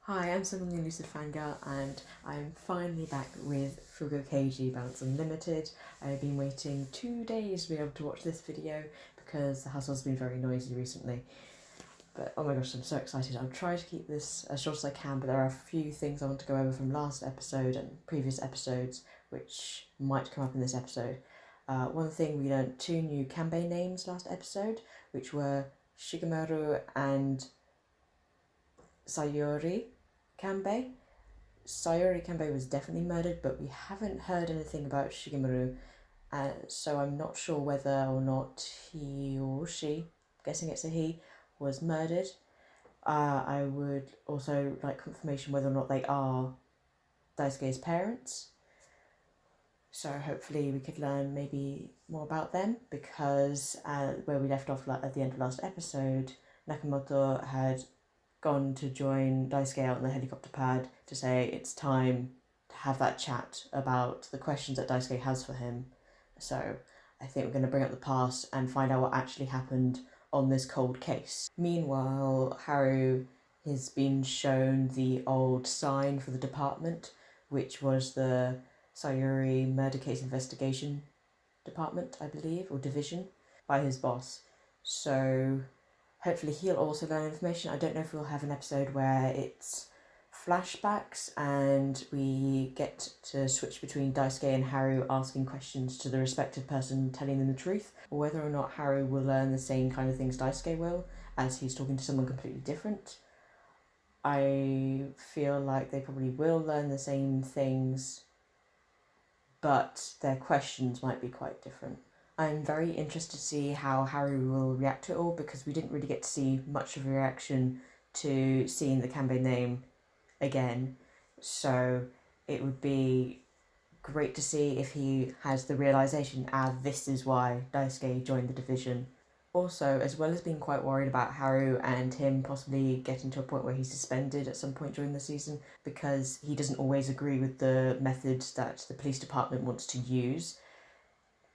Hi, I'm someone the elusive Fangirl, and I'm finally back with Fugou Keiji Balance Unlimited. I've been waiting 2 days to be able to watch this video because the household's been very noisy recently. But oh my gosh, I'm so excited. I'll try to keep this as short as I can, but there are a few things I want to go over from last episode and previous episodes which might come up in this episode. One thing, we learnt 2 new Kanbei names last episode, which were Shigemoto and Sayori Kanbei. Sayori Kanbei was definitely murdered, but we haven't heard anything about Shigemoto, so I'm not sure whether or not he or she, I'm guessing it's a he, was murdered. I would also like confirmation whether or not they are Daisuke's parents. So hopefully we could learn maybe more about them, because where we left off at the end of last episode, Nakamoto had gone to join Daisuke out on the helicopter pad to say it's time to have that chat about the questions that Daisuke has for him. So I think we're going to bring up the past and find out what actually happened on this cold case. Meanwhile, Haru has been shown the old sign for the department, which was the Sayuri Murder Case Investigation Department, I believe, or division, by his boss. So hopefully he'll also learn information. I don't know if we'll have an episode where it's flashbacks and we get to switch between Daisuke and Haru asking questions to the respective person telling them the truth, or whether or not Haru will learn the same kind of things Daisuke will, as he's talking to someone completely different. I feel like they probably will learn the same things, but their questions might be quite different. I'm very interested to see how Haru will react to it all, because we didn't really get to see much of a reaction to seeing the Kanbei name again. So it would be great to see if he has the realisation, this is why Daisuke joined the division. Also, as well as being quite worried about Haru and him possibly getting to a point where he's suspended at some point during the season because he doesn't always agree with the methods that the police department wants to use,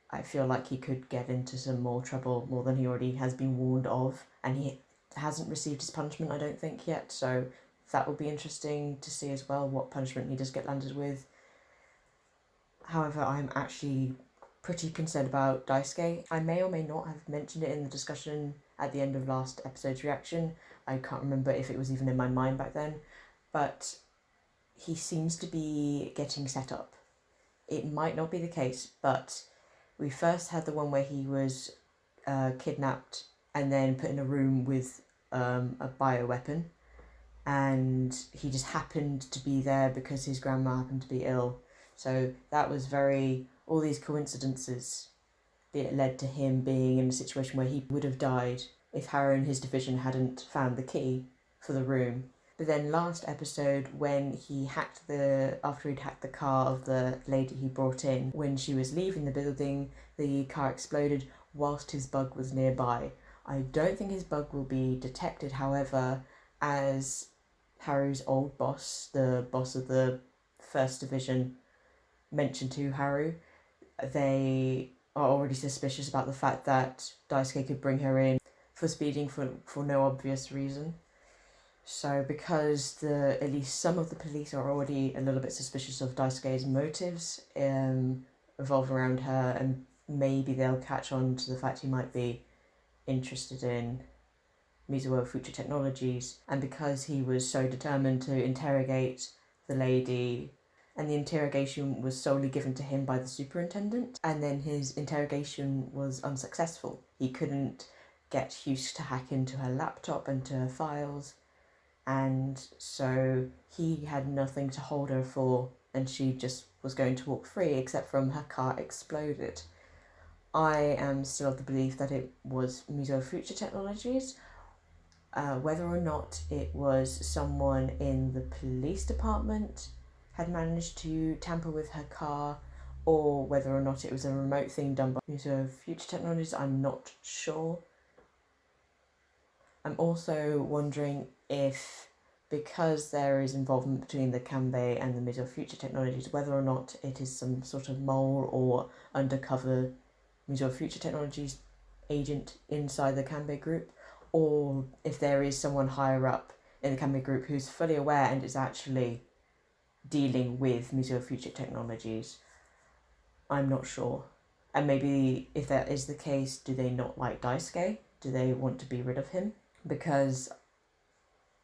I feel like he could get into some more trouble, more than he already has been warned of, and he hasn't received his punishment, I don't think, yet, so that will be interesting to see as well, what punishment he does get landed with. However, I'm actually pretty concerned about Daisuke. I may or may not have mentioned it in the discussion at the end of last episode's reaction. I can't remember if it was even in my mind back then, but he seems to be getting set up. It might not be the case, but we first had the one where he was kidnapped and then put in a room with a bioweapon, and he just happened to be there because his grandma happened to be ill. So that was all these coincidences that led to him being in a situation where he would have died if Haru and his division hadn't found the key for the room. But then last episode, when after he'd hacked the car of the lady he brought in, when she was leaving the building, the car exploded whilst his bug was nearby. I don't think his bug will be detected, however, as Haru's old boss, the boss of the 1st Division, mentioned to Haru, they are already suspicious about the fact that Daisuke could bring her in for speeding for no obvious reason. So because at least some of the police are already a little bit suspicious of Daisuke's motives revolve around her, and maybe they'll catch on to the fact he might be interested in Mizuho Future Technologies, and because he was so determined to interrogate the lady, and the interrogation was solely given to him by the superintendent, and then his interrogation was unsuccessful. He couldn't get Hughes to hack into her laptop and to her files, and so he had nothing to hold her for, and she just was going to walk free, except from her car exploded. I am still of the belief that it was Mizuho Future Technologies. Whether or not it was someone in the police department had managed to tamper with her car, or whether or not it was a remote thing done by Mizuho Future Technologies, I'm not sure. I'm also wondering if, because there is involvement between the Kanbei and the Mizuho Future Technologies, whether or not it is some sort of mole or undercover Mizuho Future Technologies agent inside the Kanbei group, or if there is someone higher up in the Kanbei group who's fully aware and is actually dealing with Mizuho Future Technologies. I'm not sure. And maybe if that is the case, do they not like Daisuke? Do they want to be rid of him? Because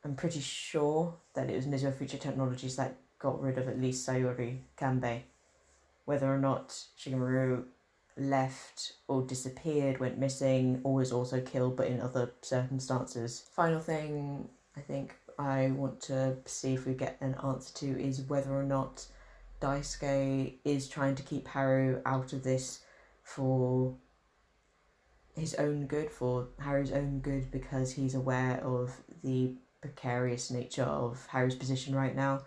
I'm pretty sure that it was Mizuho Future Technologies that got rid of at least Sayori Kanbei. Whether or not Shigemaru left or disappeared, went missing, or was also killed but in other circumstances. Final thing I think I want to see if we get an answer to is whether or not Daisuke is trying to keep Haru out of this for his own good, for Haru's own good, because he's aware of the precarious nature of Haru's position right now,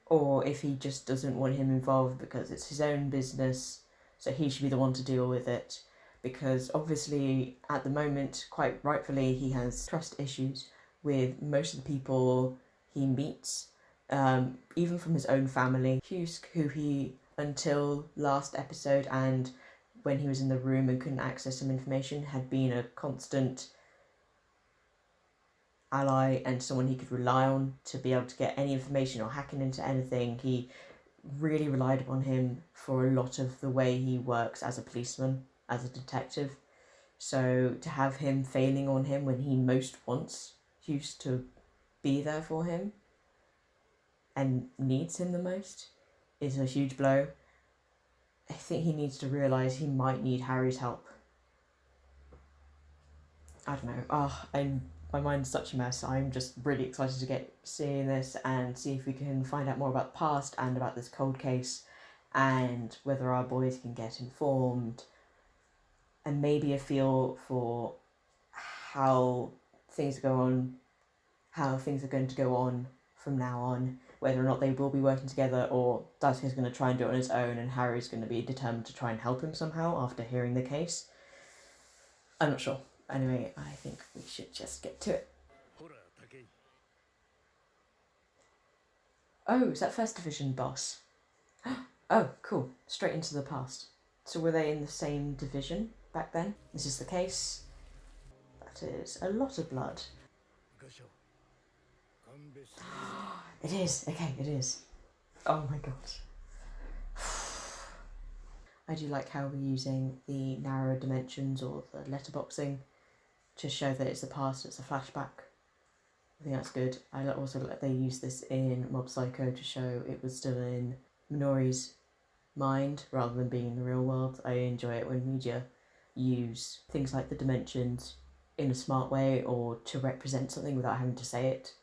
or if he just doesn't want him involved because it's his own business, so he should be the one to deal with it. Because obviously, at the moment, quite rightfully, he has trust issues with most of the people he meets, even from his own family. Hyusuke, who he, until last episode and when he was in the room and couldn't access some information, had been a constant ally and someone he could rely on to be able to get any information or hacking into anything. He really relied upon him for a lot of the way he works as a policeman, as a detective. So to have him failing on him when he most wants Hughes to be there for him and needs him the most is a huge blow. I think he needs to realise he might need Harry's help. I don't know. My mind's such a mess. I'm just really excited to get seeing this and see if we can find out more about the past and about this cold case and whether our boys can get informed and maybe a feel for how things are going to go on from now on, whether or not they will be working together or Daisuke's going to try and do it on his own and Harry's going to be determined to try and help him somehow after hearing the case. I'm not sure. Anyway, I think we should just get to it. Oh, is that First Division boss? Oh, cool. Straight into the past. So were they in the same division back then? Is this the case? That is a lot of blood. It is. Okay, it is. Oh my god. I do like how we're using the narrow dimensions or the letterboxing to show that it's the past, it's a flashback. I think that's good. I also like they use this in Mob Psycho to show it was still in Minori's mind rather than being in the real world. I enjoy it when media use things like the dimensions in a smart way or to represent something without having to say it.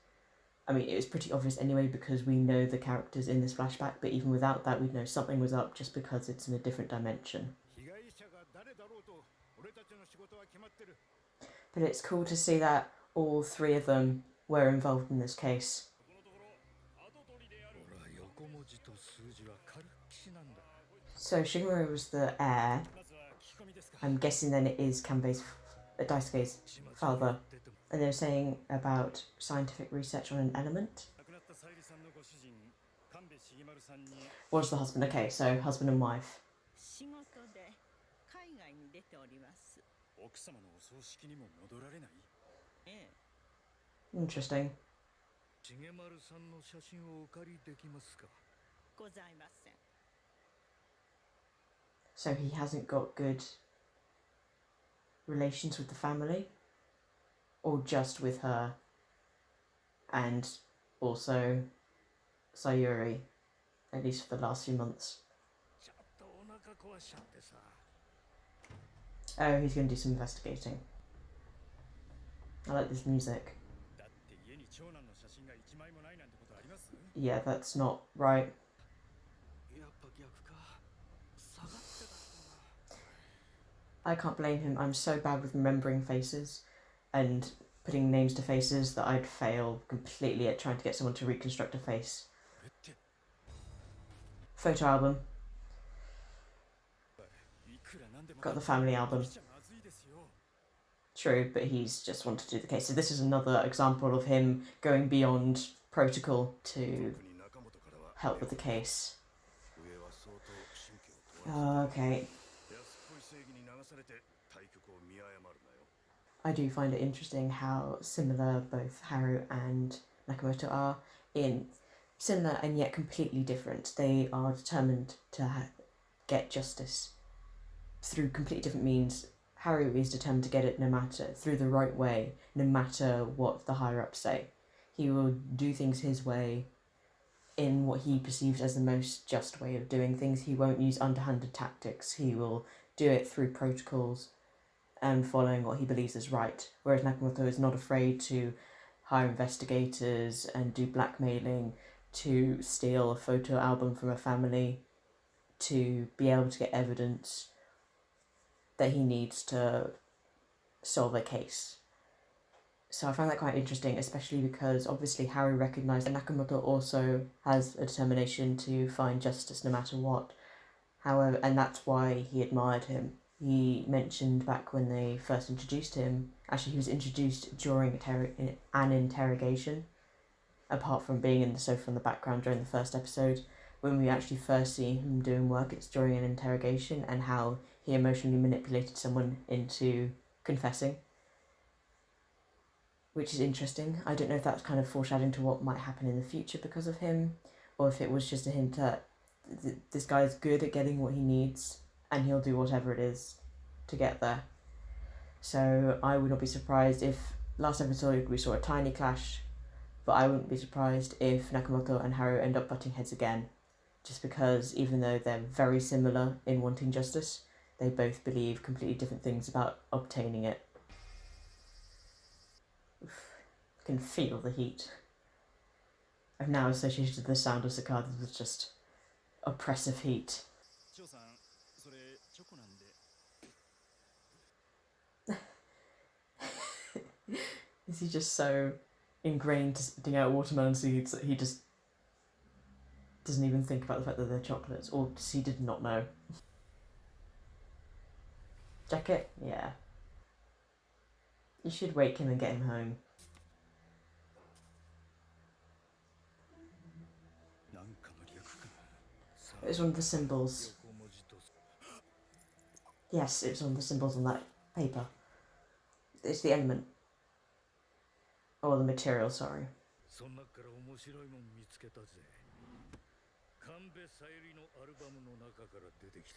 I mean, it was pretty obvious anyway because we know the characters in this flashback, but even without that we'd know something was up just because it's in a different dimension. But it's cool to see that all three of them were involved in this case. So Shigemaru was the heir. I'm guessing then it is Daisuke's father. And they were saying about scientific research on an element. Was the husband? Okay, so husband and wife. Interesting. So he hasn't got good relations with the family? Or just with her? And also Sayuri, at least for the last few months. Oh, he's going to do some investigating. I like this music. Yeah, that's not right. I can't blame him. I'm so bad with remembering faces and putting names to faces that I'd fail completely at trying to get someone to reconstruct a face. Photo album. Got the family album. True, but he's just wanted to do the case. So this is another example of him going beyond protocol to help with the case. Okay. I do find it interesting how similar both Haru and Nakamoto are in similar and yet completely different. They are determined to get justice through completely different means. Haru is determined to get it no matter, through the right way, no matter what the higher ups say. He will do things his way, in what he perceives as the most just way of doing things. He won't use underhanded tactics. He will do it through protocols and following what he believes is right. Whereas Nakamoto is not afraid to hire investigators and do blackmailing, to steal a photo album from a family, to be able to get evidence that he needs to solve a case. So I find that quite interesting, especially because obviously Harry recognised that Nakamoto also has a determination to find justice no matter what. However, and that's why he admired him. He mentioned back when they first introduced him, actually he was introduced during an interrogation, apart from being in the sofa in the background during the first episode. When we actually first see him doing work, it's during an interrogation, and how he emotionally manipulated someone into confessing, which is interesting. I don't know if that's kind of foreshadowing to what might happen in the future because of him, or if it was just a hint that this guy is good at getting what he needs and he'll do whatever it is to get there. So I would not be surprised if last episode we saw a tiny clash, but I wouldn't be surprised if Nakamoto and Haru end up butting heads again, just because even though they're very similar in wanting justice, they both believe completely different things about obtaining it. Oof, I can feel the heat. I've now associated the sound of cicadas with just oppressive heat. Is he just so ingrained to spitting out watermelon seeds that he just doesn't even think about the fact that they're chocolates, or does he did not know? Jacket? Yeah. You should wake him and get him home. It was one of the symbols. Yes, it was one of the symbols on that paper. It's the element. Oh, the material, sorry.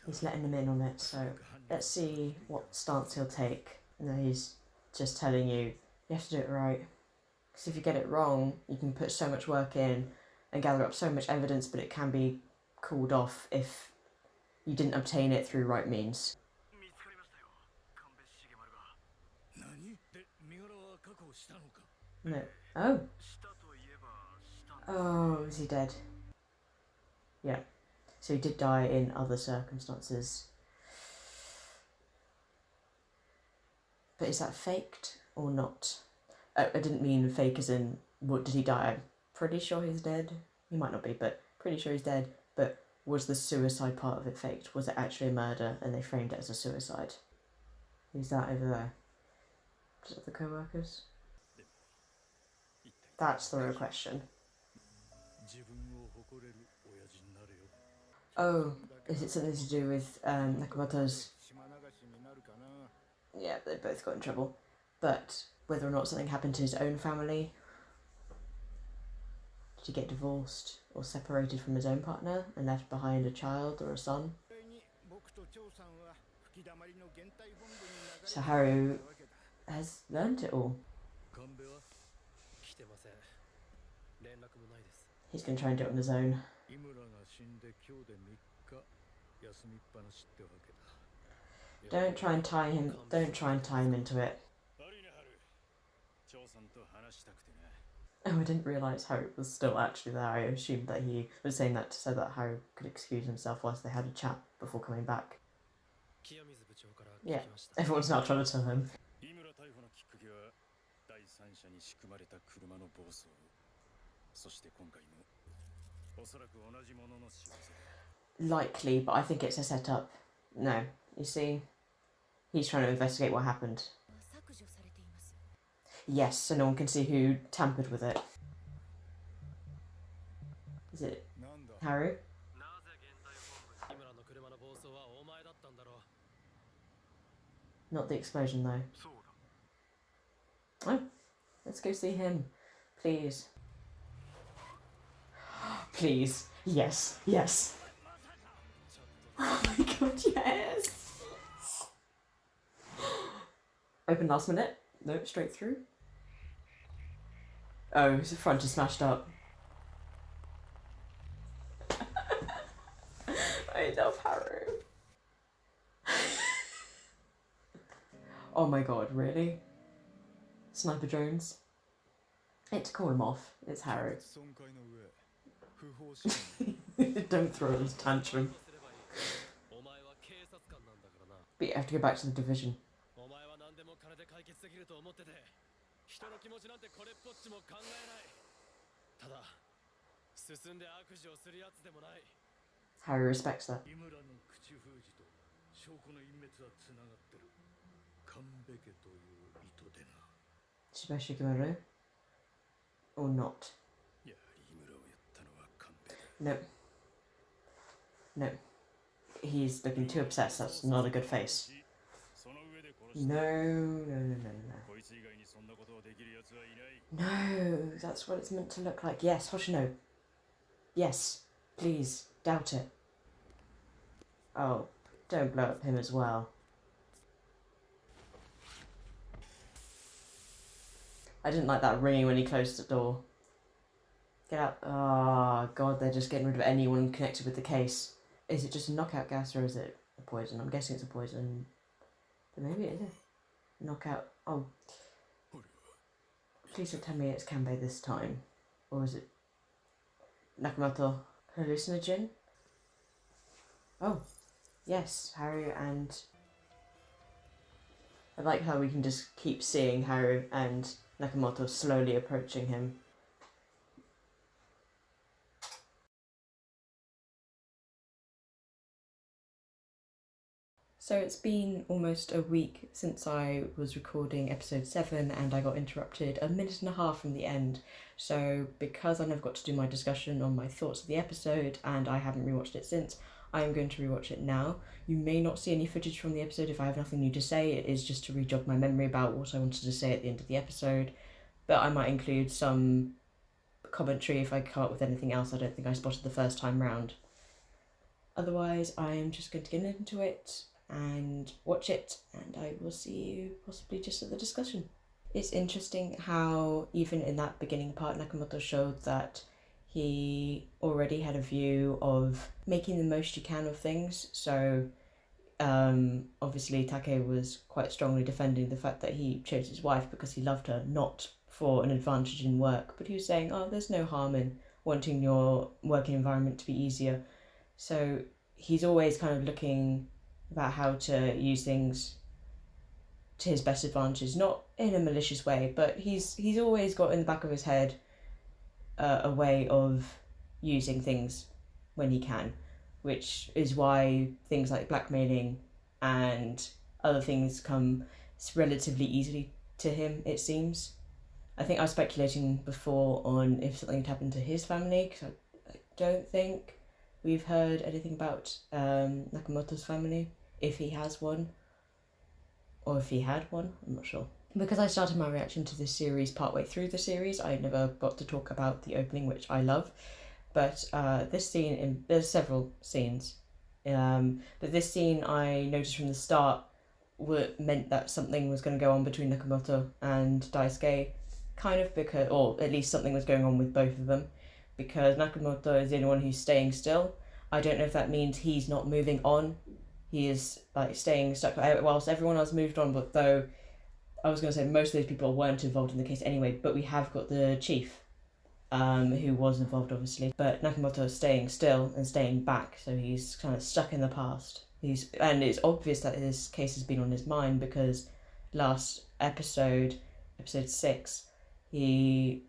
He's letting him in on it, so let's see what stance he'll take. No, he's just telling you, you have to do it right. Because if you get it wrong, you can put so much work in and gather up so much evidence, but it can be called off if you didn't obtain it through right means. No. Oh. Oh, is he dead? Yeah. So he did die in other circumstances. But is that faked or not? I didn't mean fake as in, what, did he die? I'm pretty sure he's dead. He might not be, but pretty sure he's dead. But was the suicide part of it faked? Was it actually a murder and they framed it as a suicide? Who's that over there? Is it the co-workers? That's the real question. Oh, is it something to do with Nakamoto's... Yeah, they both got in trouble. But whether or not something happened to his own family, did he get divorced or separated from his own partner and left behind a child or a son? So Haru has learned it all. He's going to try and do it on his own. Don't try and tie him into it. Oh, I didn't realise Haru was still actually there. I assumed that he was saying that so that Haru could excuse himself whilst they had a chat before coming back. Yeah, everyone's now trying to tell him. Likely, but I think it's a setup. No, you see, he's trying to investigate what happened. Yes, so no one can see who tampered with it. Is it Haru? Not the explosion though. Oh, let's go see him, please. Please. Yes. Yes. Oh my god, yes! Open last minute. Nope, straight through. Oh, the front is smashed up. I love Haru. Oh my god, really? Sniper drones? It's to call him off. It's Haru. Don't throw his tantrum. But you have to go back to the division. Harry respects that. Shibashikimaru? Or not? No. No. He's looking too obsessed. That's not a good face. No, no, no, no, no. No, that's what it's meant to look like. Yes, Hoshino. Yes, please, doubt it. Oh, don't blow up him as well. I didn't like that ringing when he closed the door. Get out. Oh, God, they're just getting rid of anyone connected with the case. Is it just a knockout gas or is it a poison? I'm guessing it's a poison. But maybe it is a knockout. Oh. Please don't tell me it's Kanbei this time. Or is it Nakamoto? Hallucinogen? Oh. Yes, Haru and... I like how we can just keep seeing Haru and Nakamoto slowly approaching him. So it's been almost a week since I was recording episode 7 and I got interrupted a minute and a half from the end. So because I never got to do my discussion on my thoughts of the episode and I haven't rewatched it since, I'm going to rewatch it now. You may not see any footage from the episode if I have nothing new to say. It is just to re-jog my memory about what I wanted to say at the end of the episode. But I might include some commentary if I come up with anything else I don't think I spotted the first time round. Otherwise, I am just going to get into it and watch it, and I will see you possibly just at the discussion. It's interesting how even in that beginning part Nakamoto showed that he already had a view of making the most you can of things. So obviously Take was quite strongly defending the fact that he chose his wife because he loved her, not for an advantage in work, but he was saying, oh, there's no harm in wanting your working environment to be easier. So he's always kind of looking about how to use things to his best advantage, not in a malicious way, but he's always got in the back of his head a way of using things when he can, which is why things like blackmailing and other things come relatively easily to him, it seems. I think I was speculating before on if something had happened to his family, because I don't think we've heard anything about Nakamoto's family, if he has one, or if he had one, I'm not sure. Because I started my reaction to this series partway through the series, I never got to talk about the opening, which I love. But this scene, there's several scenes, but this scene I noticed from the start meant that something was going to go on between Nakamoto and Daisuke, kind of because, or at least something was going on with both of them, because Nakamoto is the only one who's staying still. I don't know if that means he's not moving on. He is like staying stuck whilst everyone else moved on, but though I was going to say most of those people weren't involved in the case anyway, but we have got the chief, who was involved obviously, but Nakamoto is staying still and staying back, so he's kind of stuck in the past. And it's obvious that this case has been on his mind because last episode 6, he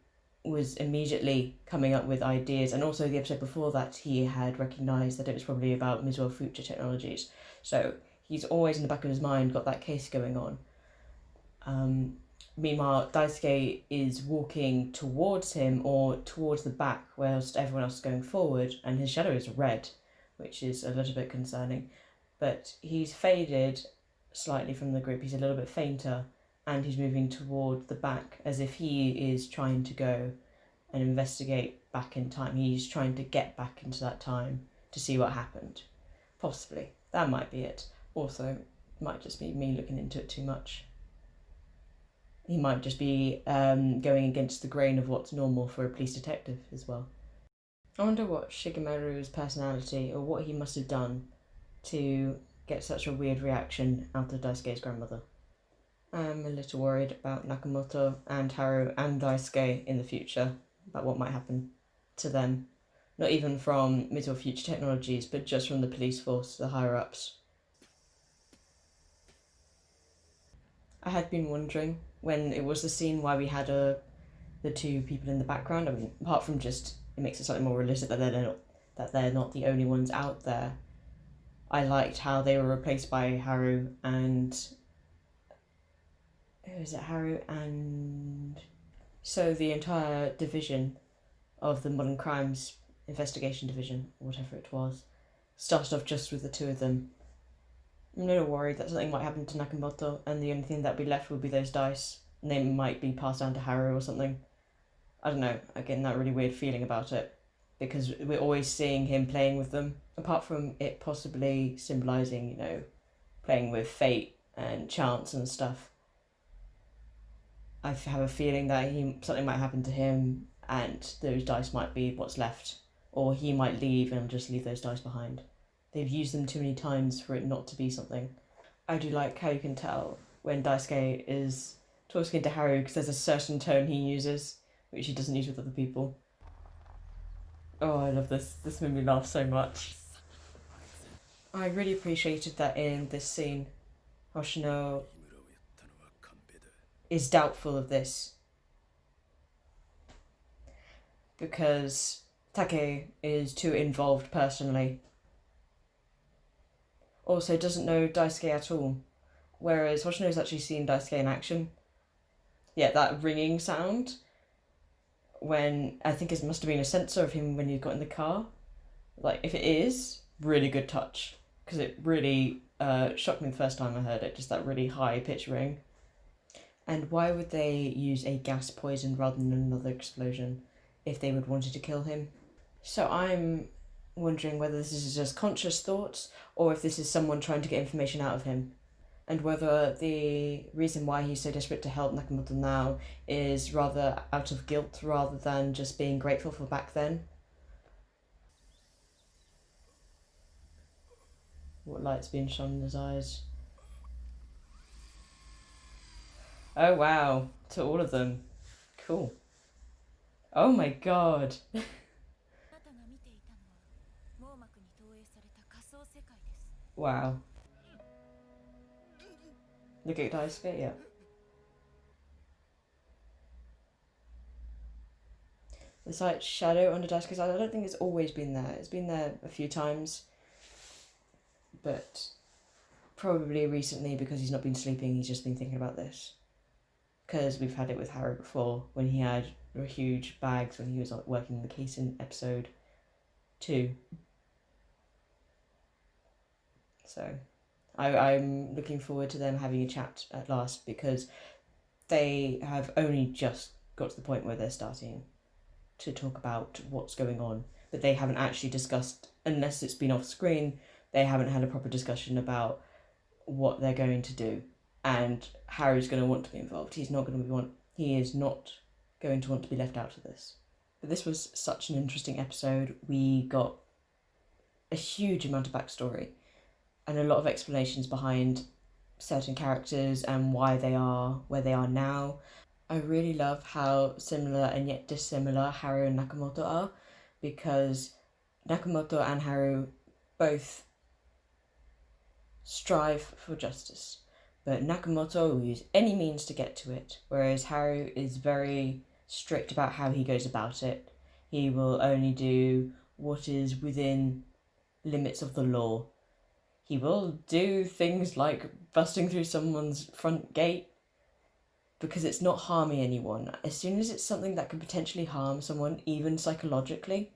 was immediately coming up with ideas, and also the episode before that he had recognised that it was probably about Mizuho Future Technologies, so he's always in the back of his mind got that case going on. Meanwhile, Daisuke is walking towards him or towards the back whilst everyone else is going forward, and his shadow is red, which is a little bit concerning, but he's faded slightly from the group. He's a little bit fainter and he's moving toward the back as if he is trying to go and investigate back in time. He's trying to get back into that time to see what happened. Possibly. That might be it. Also, it might just be me looking into it too much. He might just be going against the grain of what's normal for a police detective as well. I wonder what Shigemeru's personality, or what he must have done to get such a weird reaction out of Daisuke's grandmother. I'm a little worried about Nakamoto and Haru and Daisuke in the future, about what might happen to them. Not even from mid or future technologies, but just from the police force, the higher-ups. I had been wondering, when it was the scene why we had the two people in the background, I mean, apart from just, it makes it slightly more realistic that they're not the only ones out there. I liked how they were replaced by Haru and... who is it? Haru and... so the entire division of the Modern Crimes Investigation Division, or whatever it was, started off just with the two of them. I'm a little worried that something might happen to Nakamoto, and the only thing that would be left would be those dice, and they might be passed down to Haru or something. I don't know, I'm getting that really weird feeling about it, because we're always seeing him playing with them, apart from it possibly symbolising, you know, playing with fate and chance and stuff. I have a feeling that something might happen to him, and those dice might be what's left, or he might leave and just leave those dice behind. They've used them too many times for it not to be something. I do like how you can tell when Daisuke is talking to Haru, because there's a certain tone he uses, which he doesn't use with other people. Oh, I love this. This made me laugh so much. I really appreciated that in this scene, Hoshino is doubtful of this, because Take is too involved personally. Also doesn't know Daisuke at all, whereas Hoshino's actually seen Daisuke in action. Yeah, that ringing sound, when I think it must have been a sensor of him when he got in the car. Like, if it is, really good touch, because it really shocked me the first time I heard it, just that really high pitch ring. And why would they use a gas poison rather than another explosion if they would wanted to kill him? So I'm wondering whether this is just conscious thoughts, or if this is someone trying to get information out of him, and whether the reason why he's so desperate to help Nakamoto now is rather out of guilt rather than just being grateful for back then. What light's being shone in his eyes? Oh wow, to all of them. Cool. Oh my god. Wow. Look at Daisuke, yeah. There's like shadow under Daisuke's eyes. I don't think it's always been there. It's been there a few times, but probably recently, because he's not been sleeping, he's just been thinking about this. Because we've had it with Haru before, when he had huge bags when he was working the case in episode 2. So I'm looking forward to them having a chat at last, because they have only just got to the point where they're starting to talk about what's going on, but they haven't actually discussed, unless it's been off screen, they haven't had a proper discussion about what they're going to do. And Haru's going to want to be involved. He is not going to want to be left out of this. But this was such an interesting episode. We got a huge amount of backstory and a lot of explanations behind certain characters and why they are where they are now. I really love how similar and yet dissimilar Haru and Nakamoto are, because Nakamoto and Haru both strive for justice, but Nakamoto will use any means to get to it, whereas Haru is very strict about how he goes about it. He will only do what is within limits of the law. He will do things like busting through someone's front gate because it's not harming anyone. As soon as it's something that could potentially harm someone, even psychologically,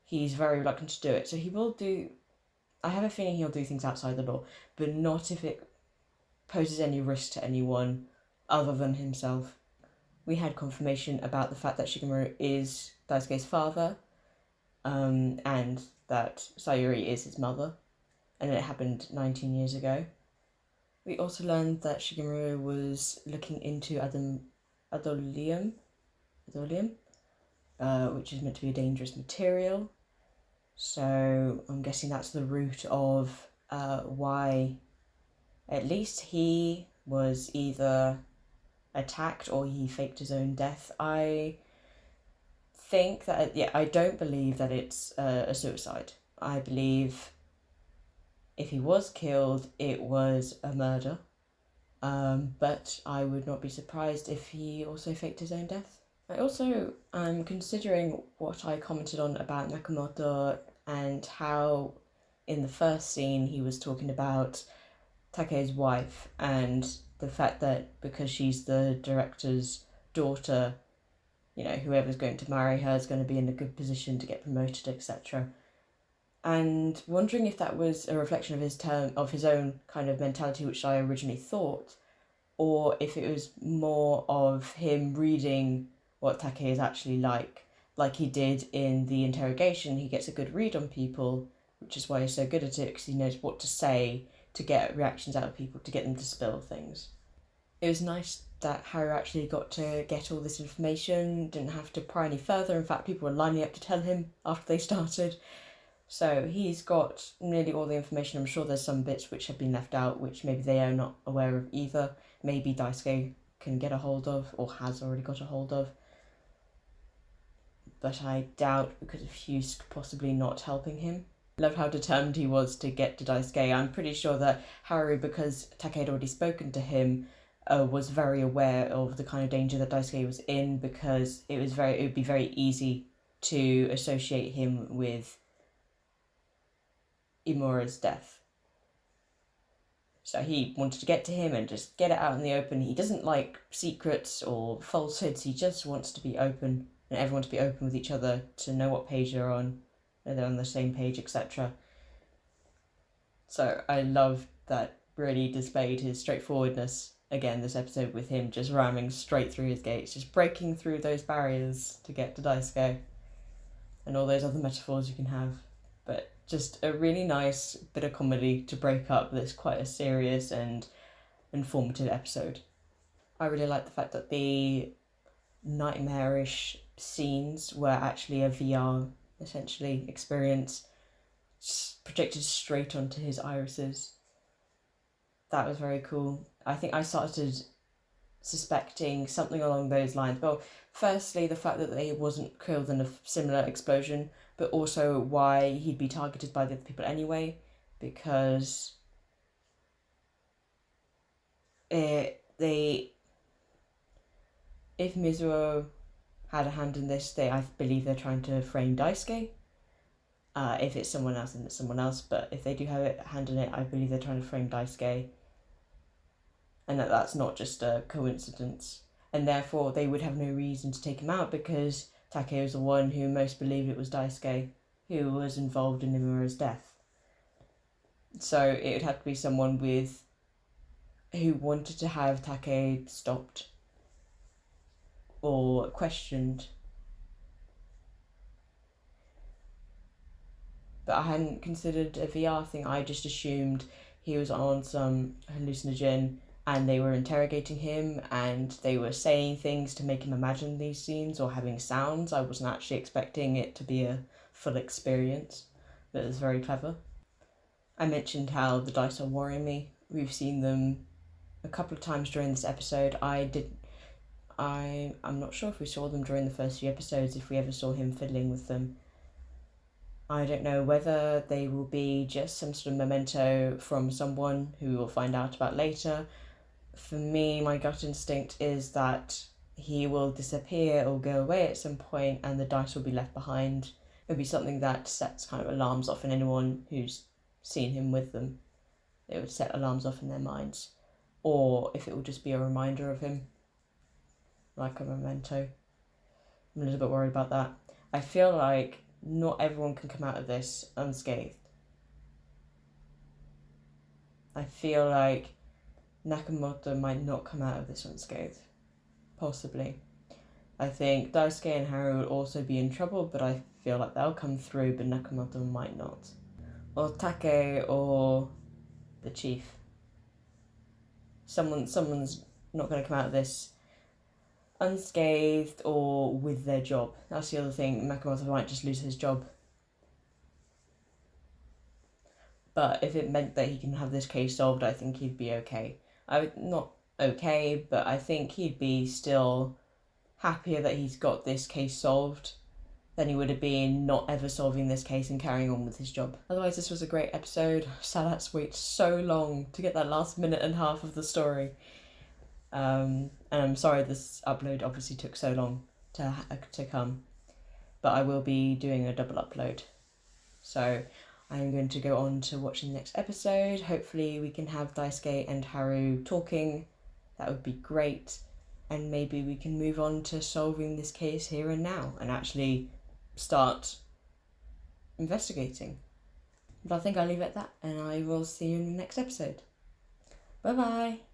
he's very reluctant to do it. So he will do... I have a feeling he'll do things outside the law, but not if it poses any risk to anyone other than himself. We had confirmation about the fact that Shigemoto is Daisuke's father, and that Sayuri is his mother, and it happened 19 years ago. We also learned that Shigemoto was looking into adolium, which is meant to be a dangerous material. So I'm guessing that's the root of why at least he was either attacked or he faked his own death. I think that, I don't believe that it's a suicide. I believe if he was killed, it was a murder. But I would not be surprised if he also faked his own death. I also am considering what I commented on about Nakamoto and how in the first scene he was talking about Take's wife and the fact that because she's the director's daughter, whoever's going to marry her is going to be in a good position to get promoted, etc. And wondering if that was a reflection of his own kind of mentality, which I originally thought, or if it was more of him reading what Take is actually like he did in the interrogation. He gets a good read on people, which is why he's so good at it, because he knows what to say to get reactions out of people, to get them to spill things. It was nice that Haru actually got to get all this information, didn't have to pry any further. In fact, people were lining up to tell him after they started. So he's got nearly all the information. I'm sure there's some bits which have been left out, which maybe they are not aware of either. Maybe Daisuke can get a hold of, or has already got a hold of. But I doubt, because of Hyusuke possibly not helping him. Love how determined he was to get to Daisuke. I'm pretty sure that Haru, because Take had already spoken to him, was very aware of the kind of danger that Daisuke was in, because it would be very easy to associate him with Imura's death. So he wanted to get to him and just get it out in the open. He doesn't like secrets or falsehoods. He just wants to be open, and everyone to be open with each other, to know what page they're on, know they're on the same page, etc. So I love that really displayed his straightforwardness again this episode, with him just ramming straight through his gates, just breaking through those barriers to get to Daisuke, and all those other metaphors you can have. But just a really nice bit of comedy to break up this quite a serious and informative episode. I really like the fact that the nightmarish scenes were actually a VR, essentially, experience projected straight onto his irises. That was very cool. I think I started suspecting something along those lines. Well, firstly, the fact that they wasn't killed in a similar explosion, but also why he'd be targeted by the other people anyway, because if Mizuo had a hand in this, I believe they're trying to frame Daisuke. If it's someone else, then it's someone else, but if they do have a hand in it, I believe they're trying to frame Daisuke, and that's not just a coincidence, and therefore they would have no reason to take him out, because Take was the one who most believed it was Daisuke who was involved in Imura's death. So it would have to be someone who wanted to have Take stopped or questioned. But I hadn't considered a VR thing. I just assumed he was on some hallucinogen and they were interrogating him and they were saying things to make him imagine these scenes or having sounds. I wasn't actually expecting it to be a full experience, but it was very clever. I mentioned how the dice are worrying me. We've seen them a couple of times during this episode. I'm not sure if we saw them during the first few episodes, if we ever saw him fiddling with them. I don't know whether they will be just some sort of memento from someone who we will find out about later. For me, my gut instinct is that he will disappear or go away at some point and the dice will be left behind. It'll be something that sets kind of alarms off in anyone who's seen him with them. It would set alarms off in their minds. Or if it will just be a reminder of him, like a memento. I'm a little bit worried about that. I feel like not everyone can come out of this unscathed. I feel like Nakamoto might not come out of this unscathed. Possibly. I think Daisuke and Haru will also be in trouble, but I feel like they'll come through, but Nakamoto might not. Or Take or the chief. Someone's not going to come out of this unscathed or with their job. That's the other thing. Nakamoto might just lose his job. But if it meant that he can have this case solved, I think he'd be okay. Not okay, but I think he'd be still happier that he's got this case solved than he would have been not ever solving this case and carrying on with his job. Otherwise, this was a great episode. Sad I had to wait so long to get that last minute and a half of the story. And I'm sorry this upload obviously took so long to come. But I will be doing a double upload. So I'm going to go on to watching the next episode. Hopefully we can have Daisuke and Haru talking. That would be great. And maybe we can move on to solving this case here and now and actually start investigating. But I think I'll leave it at that, and I will see you in the next episode. Bye bye.